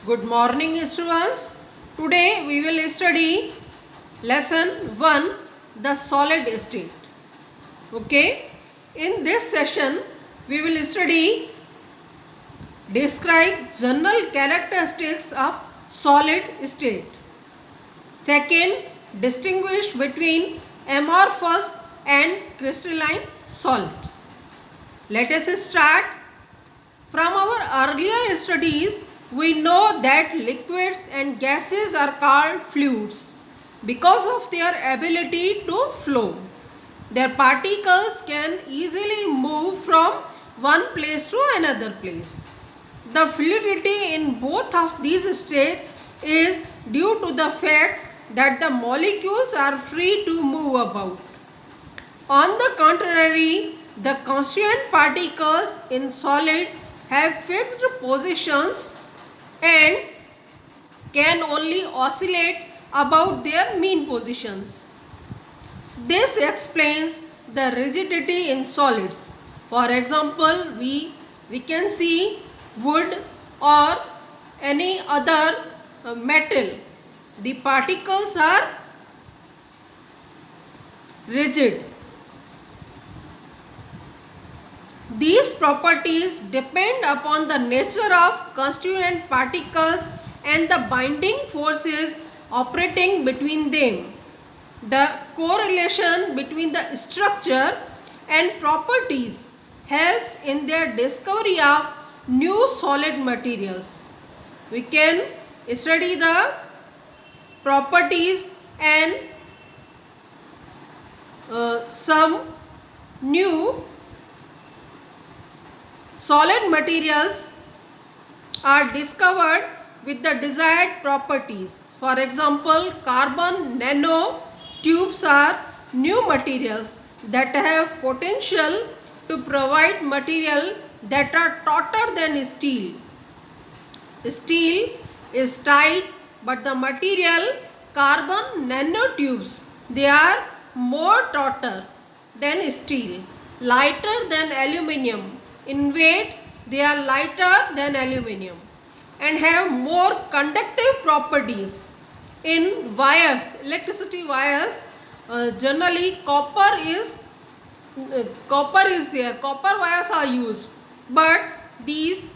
Good morning, students. Today we will study lesson 1, the solid state. Okay. In this session we will study describe general characteristics of solid state. Second, distinguish between amorphous and crystalline solids. Let us start. From our earlier studies, we know that liquids and gases are called fluids because of their ability to flow. Their particles can easily move from one place to another place. The fluidity in both of these states is due to the fact that the molecules are free to move about. On the contrary, the constituent particles in solid have fixed positions and can only oscillate about their mean positions. This explains the rigidity in solids. For example, we can see wood or any other metal. The particles are rigid. These properties depend upon the nature of constituent particles and the binding forces operating between them. The correlation between the structure and properties helps in their discovery of new solid materials. We can study the properties and some new solid materials are discovered with the desired properties. For example, carbon nanotubes are new materials that have potential to provide material that are tauter than steel. Steel is tight, but the material carbon nanotubes, they are more tauter than steel, lighter than aluminium. In weight, they are lighter than aluminium and have more conductive properties. In wires, electricity wires, generally copper is there. Copper wires are used, but these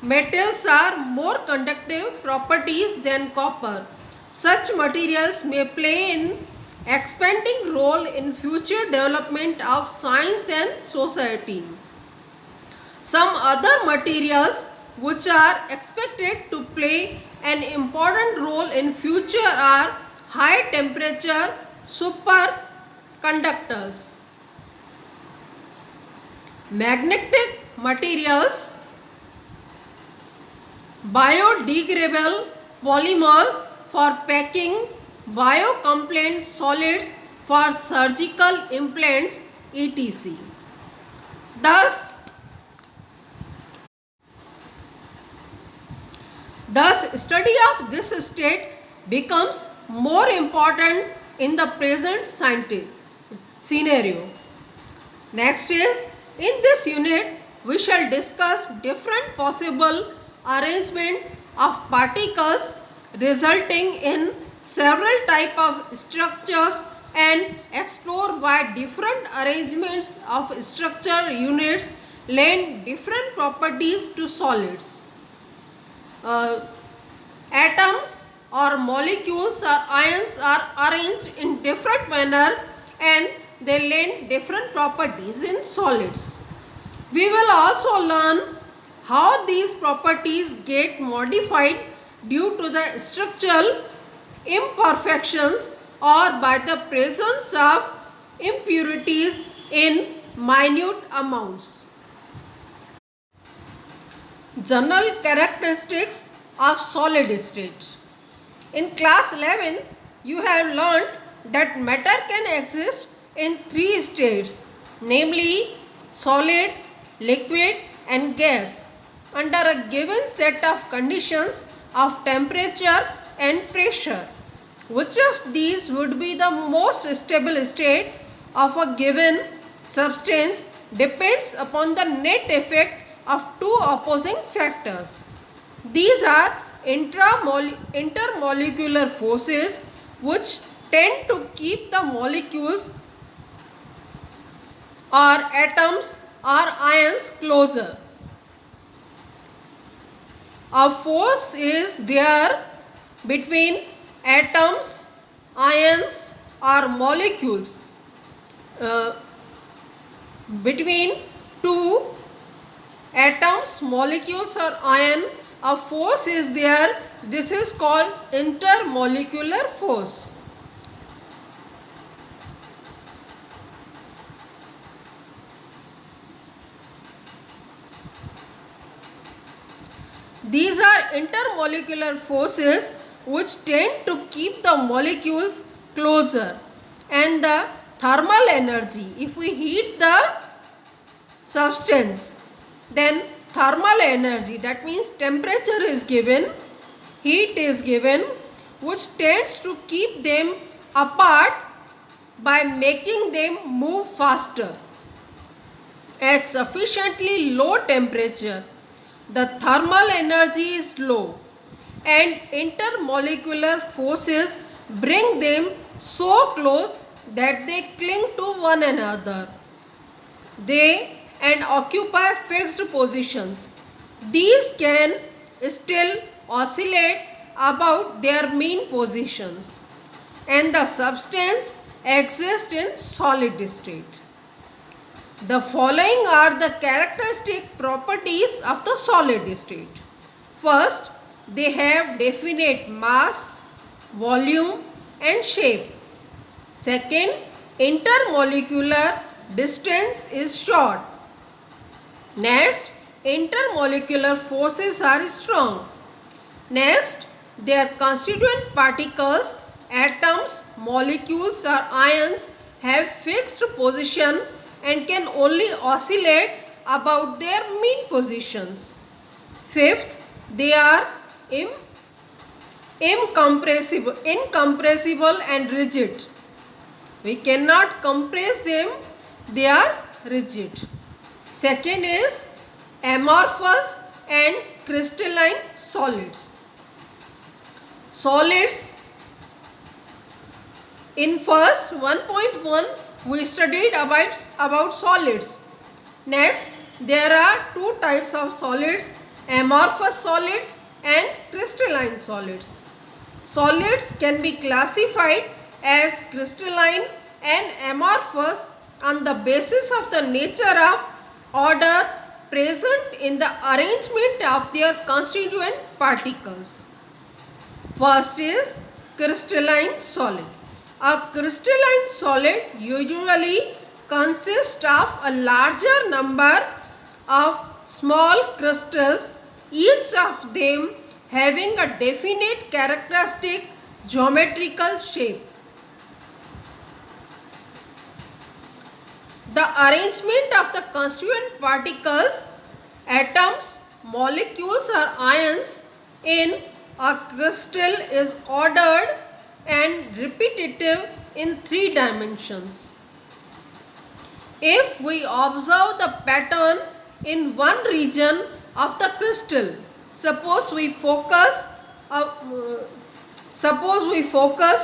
metals are more conductive properties than copper. Such materials may play an expanding role in future development of science and society. Some other materials which are expected to play an important role in future are high temperature superconductors, magnetic materials, biodegradable polymers for packing, biocompliant solids for surgical implants, etc. Thus, study of this state becomes more important in the present scientific scenario. Next is, in this unit, we shall discuss different possible arrangement of particles resulting in several type of structures and explore why different arrangements of structure units lend different properties to solids. Atoms or molecules or ions are arranged in different manner and they lend different properties in solids. We will also learn how these properties get modified due to the structural imperfections or by the presence of impurities in minute amounts. General characteristics of solid state. In class 11, you have learned that matter can exist in three states, namely solid, liquid and gas, under a given set of conditions of temperature and pressure. Which of these would be the most stable state of a given substance depends upon the net effect of two opposing factors. These are intermolecular forces which tend to keep the molecules or atoms or ions closer. A force is there between atoms, ions or molecules. Between two atoms, molecules or ion, a force is there. This is called intermolecular force. These are intermolecular forces which tend to keep the molecules closer. And the thermal energy, if we heat the substance, then thermal energy, that means temperature is given, heat is given, which tends to keep them apart by making them move faster. At sufficiently low temperature, the thermal energy is low and intermolecular forces bring them so close that they cling to one another. They and occupy fixed positions. These can still oscillate about their mean positions, and the substance exists in solid state. The following are the characteristic properties of the solid state. First, they have definite mass, volume and shape. Second, intermolecular distance is short. Next, intermolecular forces are strong. Next, their constituent particles, atoms, molecules or ions have fixed position and can only oscillate about their mean positions. Fifth, they are incompressible and rigid. We cannot compress them, they are rigid. Second is amorphous and crystalline solids. Solids, in first 1.1 we studied about solids. Next, there are two types of solids, amorphous solids and crystalline solids. Solids can be classified as crystalline and amorphous on the basis of the nature of order present in the arrangement of their constituent particles. First is crystalline solid. A crystalline solid usually consists of a larger number of small crystals, each of them having a definite characteristic geometrical shape. The arrangement of the constituent particles, atoms, molecules or ions in a crystal is ordered and repetitive in 3 dimensions. If we observe the pattern in one region of the crystal, suppose we focus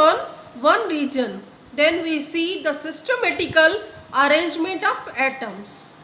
on one region, then we see the systematical arrangement of atoms.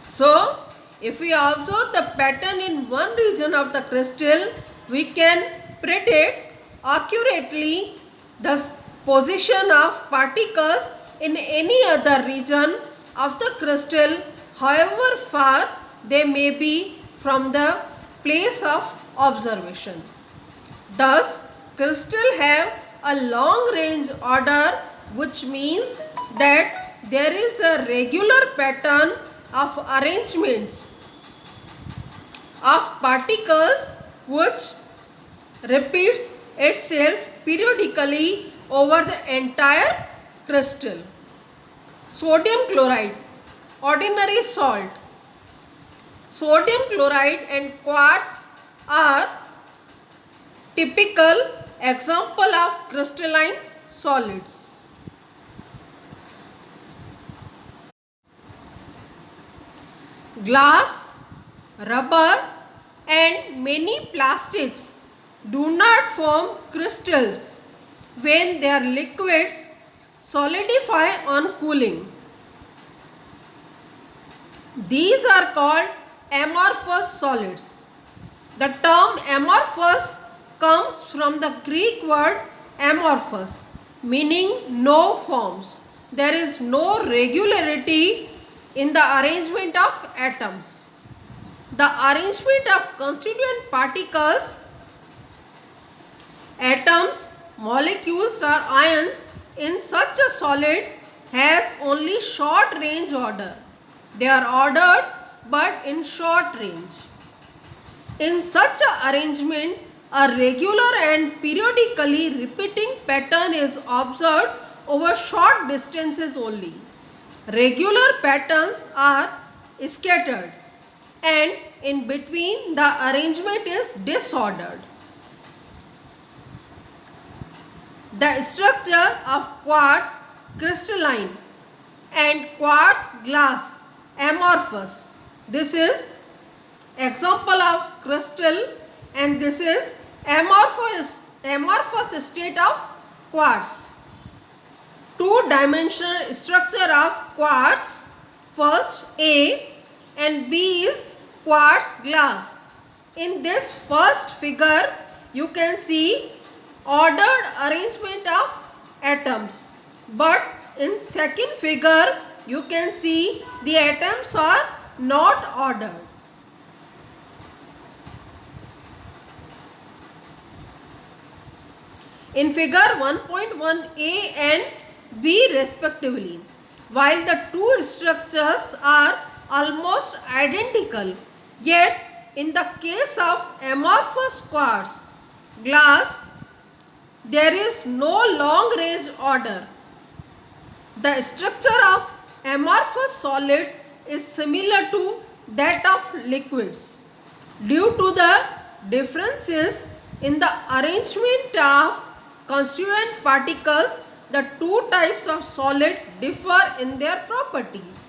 So, if we observe the pattern in one region of the crystal, we can predict accurately the position of particles in any other region of the crystal, however far they may be from the place of observation. Thus, crystals have a long range order, which means that there is a regular pattern of arrangements of particles which repeats itself periodically over the entire crystal. Sodium chloride, ordinary salt. Sodium chloride and quartz are typical example of crystalline solids. Glass, rubber and many plastics do not form crystals when their liquids solidify on cooling. These are called amorphous solids. The term amorphous comes from the Greek word amorphous, meaning no forms. There is no regularity in the arrangement of atoms. The arrangement of constituent particles, atoms, molecules or ions in such a solid has only short range order. They are ordered but in short range. In such a arrangement, a regular and periodically repeating pattern is observed over short distances only. Regular patterns are scattered and in between the arrangement is disordered. The structure of quartz crystalline and quartz glass amorphous. This is example of crystal and this is amorphous state of quartz. Two-dimensional structure of quartz, first A and B is quartz glass. In this first figure you can see ordered arrangement of atoms, but in second figure you can see the atoms are not ordered. In figure 1.1a and b respectively, while the two structures are almost identical, yet in the case of amorphous quartz glass there is no long range order. The structure of amorphous solids is similar to that of liquids. Due to the differences in the arrangement of constituent particles, the two types of solid differ in their properties.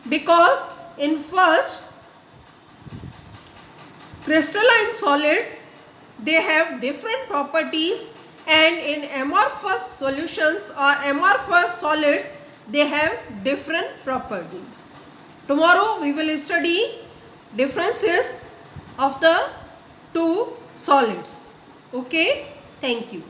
Because in first crystalline solids they have different properties, and in amorphous solutions or amorphous solids they have different properties. Tomorrow we will study differences of the two solids. Okay, thank you.